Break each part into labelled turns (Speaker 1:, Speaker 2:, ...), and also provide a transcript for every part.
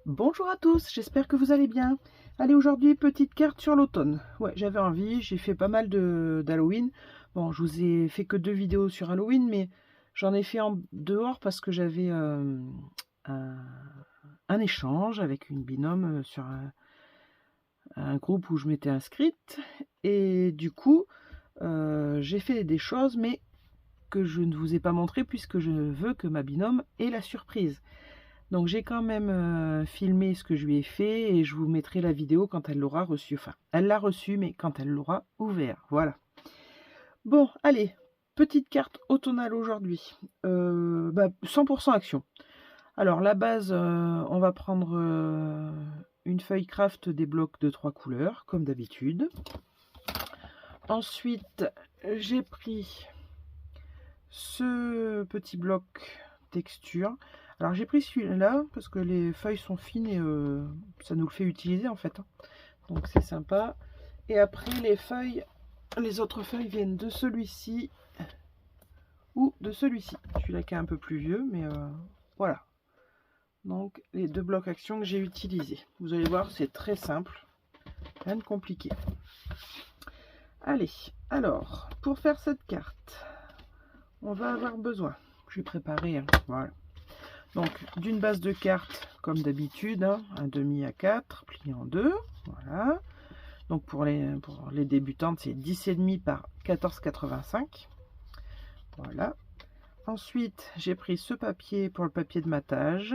Speaker 1: Bonjour à tous, j'espère que vous allez bien. Allez, aujourd'hui, petite carte sur l'automne. Ouais, j'avais envie, j'ai fait pas mal d'Halloween. Bon, je vous ai fait que 2 vidéos sur Halloween, mais j'en ai fait en dehors parce que j'avais un, un échange avec une binôme sur un groupe où je m'étais inscrite. Et du coup, j'ai fait des choses, mais que je ne vous ai pas montré puisque je veux que ma binôme ait la surprise. Donc j'ai quand même filmé ce que je lui ai fait et je vous mettrai la vidéo quand elle l'aura reçu. Enfin, elle l'a reçu, mais quand elle l'aura ouvert. Voilà. Bon, allez, petite carte automnale aujourd'hui. 100% action. Alors la base, on va prendre une feuille craft des blocs de 3 couleurs, comme d'habitude. Ensuite, j'ai pris ce petit bloc texture. Alors j'ai pris celui-là parce que les feuilles sont fines et ça nous le fait utiliser en fait. Donc c'est sympa. Et après les feuilles, les autres feuilles viennent de celui-ci ou de celui-ci. Celui-là qui est un peu plus vieux, mais voilà. Donc les deux blocs action que j'ai utilisés. Vous allez voir, c'est très simple. Rien de compliqué. Allez, alors, pour faire cette carte, on va avoir besoin, je vais préparer, hein, voilà. Donc d'une base de cartes comme d'habitude, hein, un demi à 4 plié en deux, voilà. Donc pour les débutantes, c'est 10,5 par 14,85. Voilà. Ensuite, j'ai pris ce papier pour le papier de matage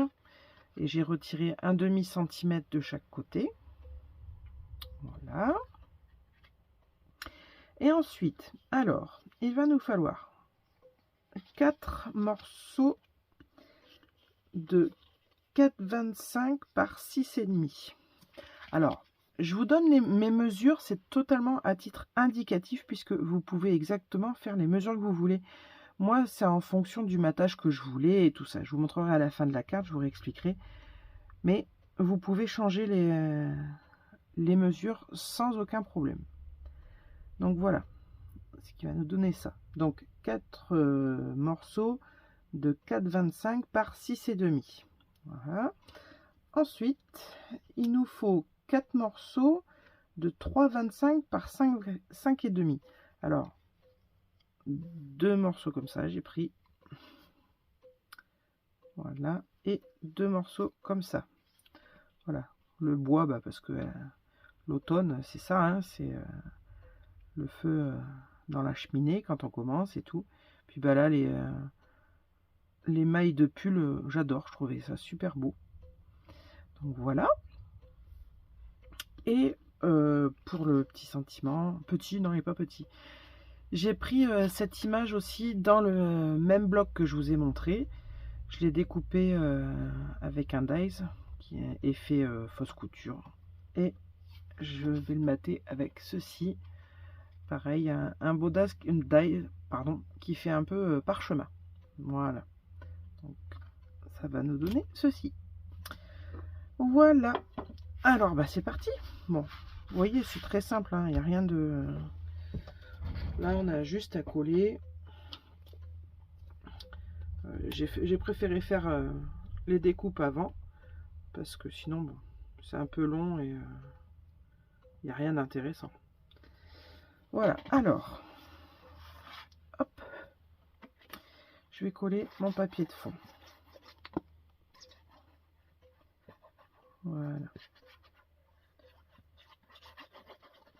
Speaker 1: et j'ai retiré un demi centimètre de chaque côté. Voilà. Et ensuite, alors, il va nous falloir 4 morceaux de 4,25 par 6,5. Alors, je vous donne mes mesures, c'est totalement à titre indicatif puisque vous pouvez exactement faire les mesures que vous voulez. Moi, c'est en fonction du matage que je voulais et tout ça. Je vous montrerai à la fin de la carte, je vous réexpliquerai. Mais vous pouvez changer les mesures sans aucun problème. Donc voilà, ce qui va nous donner ça. Donc 4 morceaux de 4,25 par 6,5. Voilà. Ensuite, il nous faut 4 morceaux de 3,25 par 5,5. Alors, 2 morceaux comme ça, j'ai pris. Voilà. Et 2 morceaux comme ça. Voilà. Le bois, parce que l'automne, c'est ça, hein, c'est le feu dans la cheminée quand on commence et tout. Puis là, les mailles de pull, j'adore, je trouvais ça super beau. Donc voilà. Et pour le petit sentiment, petit, non, il n'est pas petit. J'ai pris cette image aussi dans le même bloc que je vous ai montré. Je l'ai découpé avec un dies qui est effet fausse couture. Et je vais le mater avec ceci. Pareil, un beau die, pardon, qui fait un peu parchemin. Voilà. Donc ça va nous donner ceci. Voilà. Alors c'est parti. Bon, vous voyez, c'est très simple, hein, il n'y a rien de... Là, on a juste à coller. J'ai préféré faire les découpes avant, parce que sinon, bon, c'est un peu long et il n'y a rien d'intéressant. Voilà, alors, hop, je vais coller mon papier de fond. Voilà.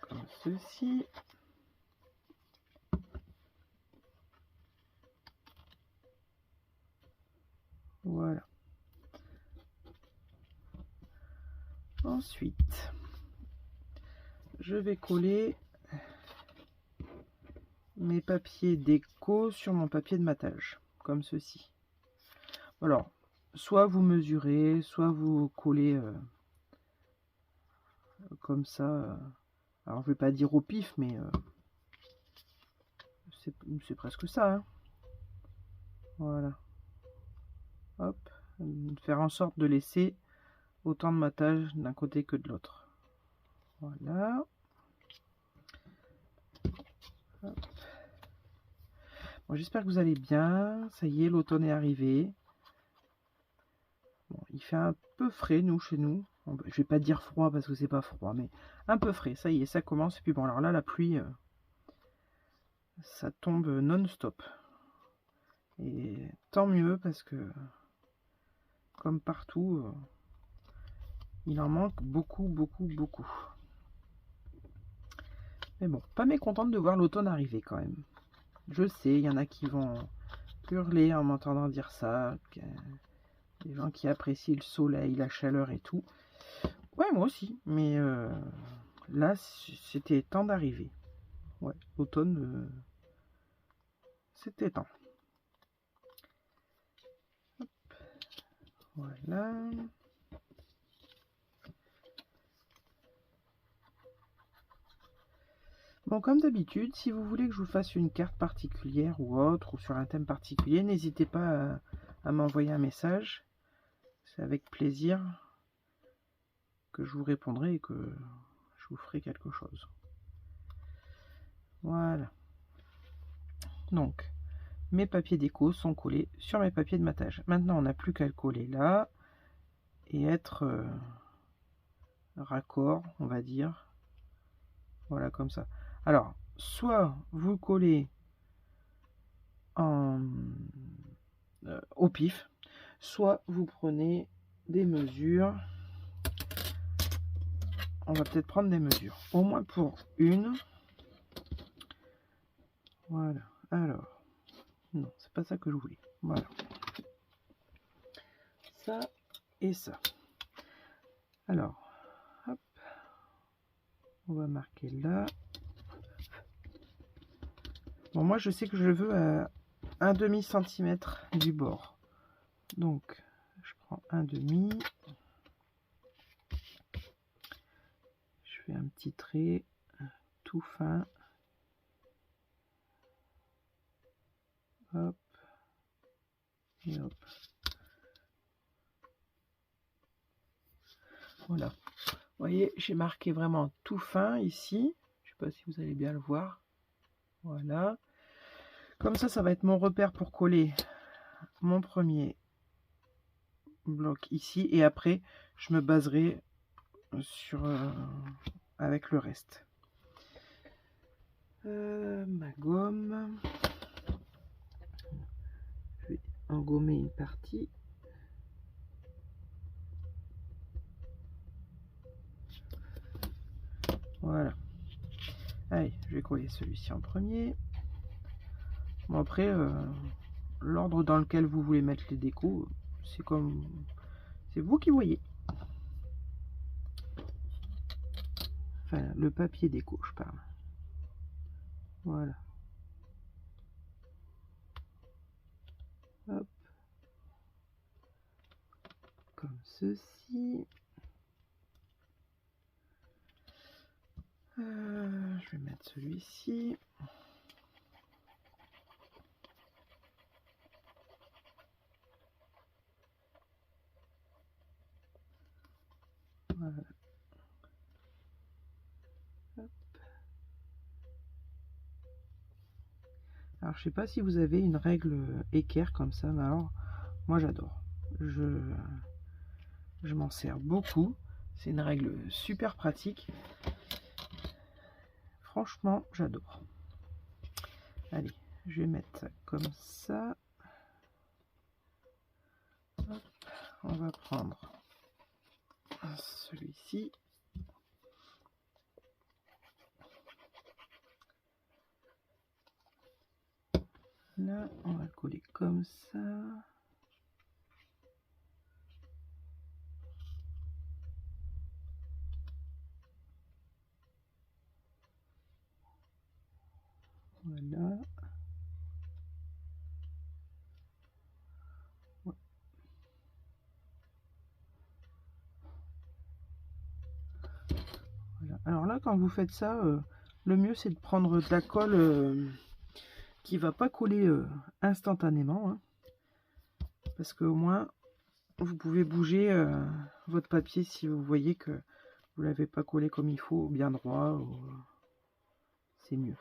Speaker 1: Comme ceci. Voilà. Ensuite, je vais coller mes papiers déco sur mon papier de matage, comme ceci. Alors, soit vous mesurez, soit vous collez comme ça. Alors, je vais pas dire au pif, mais c'est presque ça. Hein. Voilà. Hop. Faire en sorte de laisser autant de matage d'un côté que de l'autre. Voilà. Bon, j'espère que vous allez bien. Ça y est, l'automne est arrivé. Bon, Il fait un peu frais, nous, chez nous. Je vais pas dire froid parce que c'est pas froid, mais un peu frais. Ça y est, ça commence. Et puis bon, alors là, la pluie, ça tombe non-stop. Et tant mieux parce que, comme partout, il en manque beaucoup, beaucoup, beaucoup. Mais bon, pas mécontente de voir l'automne arriver quand même. Je sais, il y en a qui vont hurler en m'entendant dire ça. Des gens qui apprécient le soleil, la chaleur et tout. Ouais, moi aussi. Mais là, c'était temps d'arriver. Ouais, l'automne, c'était temps. Hop. Voilà. Bon, comme d'habitude, si vous voulez que je vous fasse une carte particulière ou autre, ou sur un thème particulier, n'hésitez pas à m'envoyer un message. C'est avec plaisir que je vous répondrai et que je vous ferai quelque chose. Voilà. Donc, mes papiers déco sont collés sur mes papiers de matage. Maintenant, on n'a plus qu'à le coller là et être raccord, on va dire. Voilà, comme ça. Alors, soit vous collez au pif, soit vous prenez des mesures. On va peut-être prendre des mesures, au moins pour une. Voilà. Alors, non, c'est pas ça que je voulais. Voilà. Ça et ça. Alors, hop, on va marquer là. Bon, moi je sais que je veux à 1/2 centimètre du bord. Donc, je prends 1/2. Je fais un petit trait tout fin. Hop. Et hop. Voilà. Vous voyez, j'ai marqué vraiment tout fin ici. Je ne sais pas si vous allez bien le voir. Voilà. Comme ça va être mon repère pour coller mon premier bloc ici. Et après, je me baserai sur avec le reste. Ma gomme. Je vais engommer une partie. Voilà. Allez, je vais coller celui-ci en premier. Bon, après, l'ordre dans lequel vous voulez mettre les décos, c'est vous qui voyez. Enfin, le papier déco, je parle. Voilà. Hop. Comme ceci. Je vais mettre celui-ci. Voilà. Hop. Alors, je sais pas si vous avez une règle équerre comme ça, mais alors, moi j'adore. Je m'en sers beaucoup. C'est une règle super pratique. Franchement, j'adore. Allez, je vais mettre ça comme ça. Hop, on va prendre celui-ci. Là, on va le coller comme ça. Voilà. Ouais. Voilà. Alors là, quand vous faites ça, le mieux c'est de prendre de la colle qui va pas coller instantanément, hein, parce qu'au moins vous pouvez bouger votre papier si vous voyez que vous l'avez pas collé comme il faut, bien droit, c'est mieux.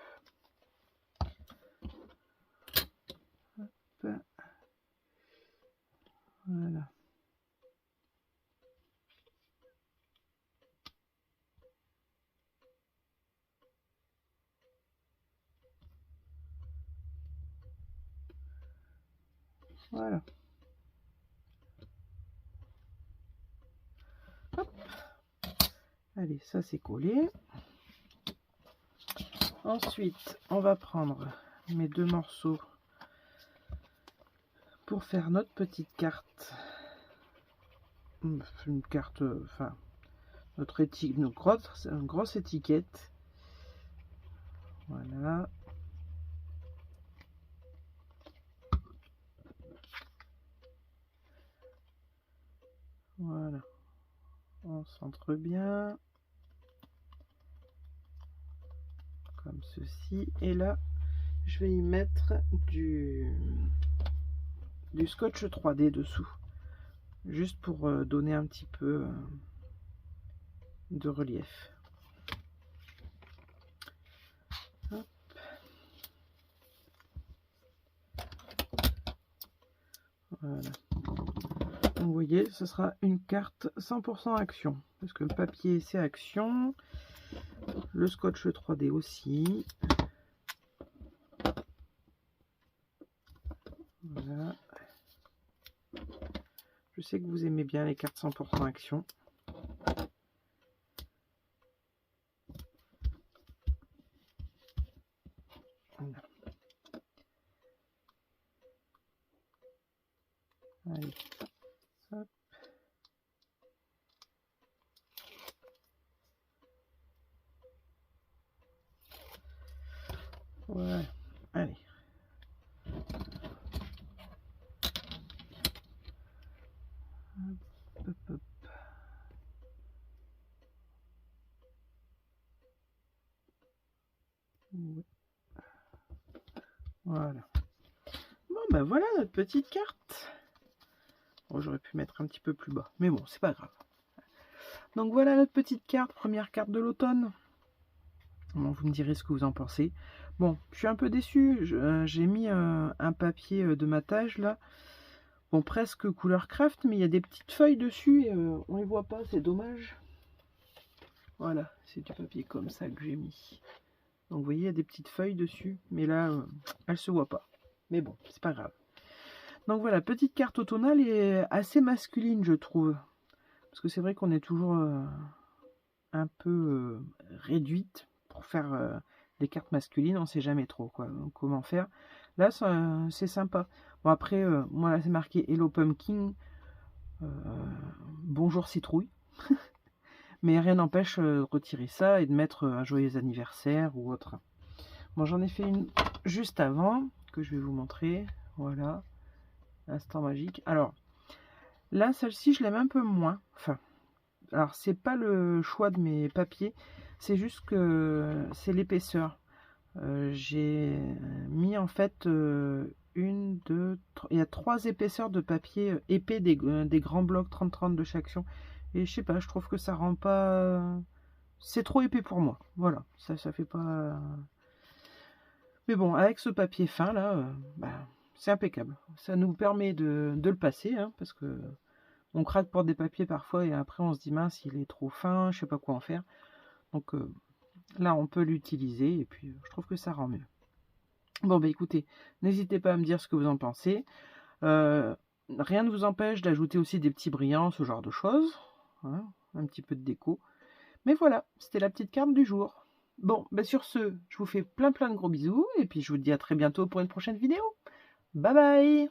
Speaker 1: Hop. Voilà. Voilà. Hop. Allez, ça c'est collé. Ensuite, on va prendre mes 2 morceaux pour faire notre petite carte. Une carte, enfin, notre grosse étiquette. Voilà. Voilà. On centre bien. Comme ceci. Et là, je vais y mettre du scotch 3D dessous. Juste pour donner un petit peu de relief. Hop. Voilà. Donc, vous voyez, ce sera une carte 100% action. Parce que le papier, c'est action. Le scotch 3D aussi. Voilà. Je sais que vous aimez bien les cartes 100% action. Voilà. Allez. Hop. Voilà. Allez. Hop, hop, hop. Ouais. Voilà. Bon, ben voilà notre petite carte. Bon, j'aurais pu mettre un petit peu plus bas, mais bon, c'est pas grave. Donc voilà notre petite carte, première carte de l'automne. Bon, vous me direz ce que vous en pensez. Bon, je suis un peu déçu. J'ai mis un papier de matage là. Bon, presque couleur craft, mais il y a des petites feuilles dessus et on les voit pas, c'est dommage. Voilà, c'est du papier comme ça que j'ai mis. Donc vous voyez, il y a des petites feuilles dessus, mais là, elles se voient pas. Mais bon, c'est pas grave. Donc voilà, petite carte automnale et assez masculine, je trouve. Parce que c'est vrai qu'on est toujours un peu réduite pour faire des cartes masculines. On sait jamais trop quoi, comment faire. Là, c'est sympa. Bon, après, moi, là, c'est marqué Hello Pumpkin. Bonjour Citrouille. Mais rien n'empêche de retirer ça et de mettre un joyeux anniversaire ou autre. Bon, j'en ai fait une juste avant que je vais vous montrer. Voilà. Instant magique. Alors, là, celle-ci, je l'aime un peu moins. Enfin, alors, c'est pas le choix de mes papiers. C'est juste que c'est l'épaisseur. J'ai mis en fait une, deux, trois, il y a 3 épaisseurs de papier épais des grands blocs 30-30 de chaque action. Et je sais pas, je trouve que ça rend pas... C'est trop épais pour moi. Voilà, ça fait pas... Mais bon, avec ce papier fin là, bah, c'est impeccable. Ça nous permet de le passer, hein, parce que on craque pour des papiers parfois et après on se dit mince, il est trop fin, je sais pas quoi en faire. Donc là, on peut l'utiliser et puis je trouve que ça rend mieux. Bon, bah écoutez, n'hésitez pas à me dire ce que vous en pensez. Rien ne vous empêche d'ajouter aussi des petits brillants, ce genre de choses. Hein, un petit peu de déco. Mais voilà, c'était la petite carte du jour. Bon, bah sur ce, je vous fais plein de gros bisous et puis je vous dis à très bientôt pour une prochaine vidéo. Bye bye!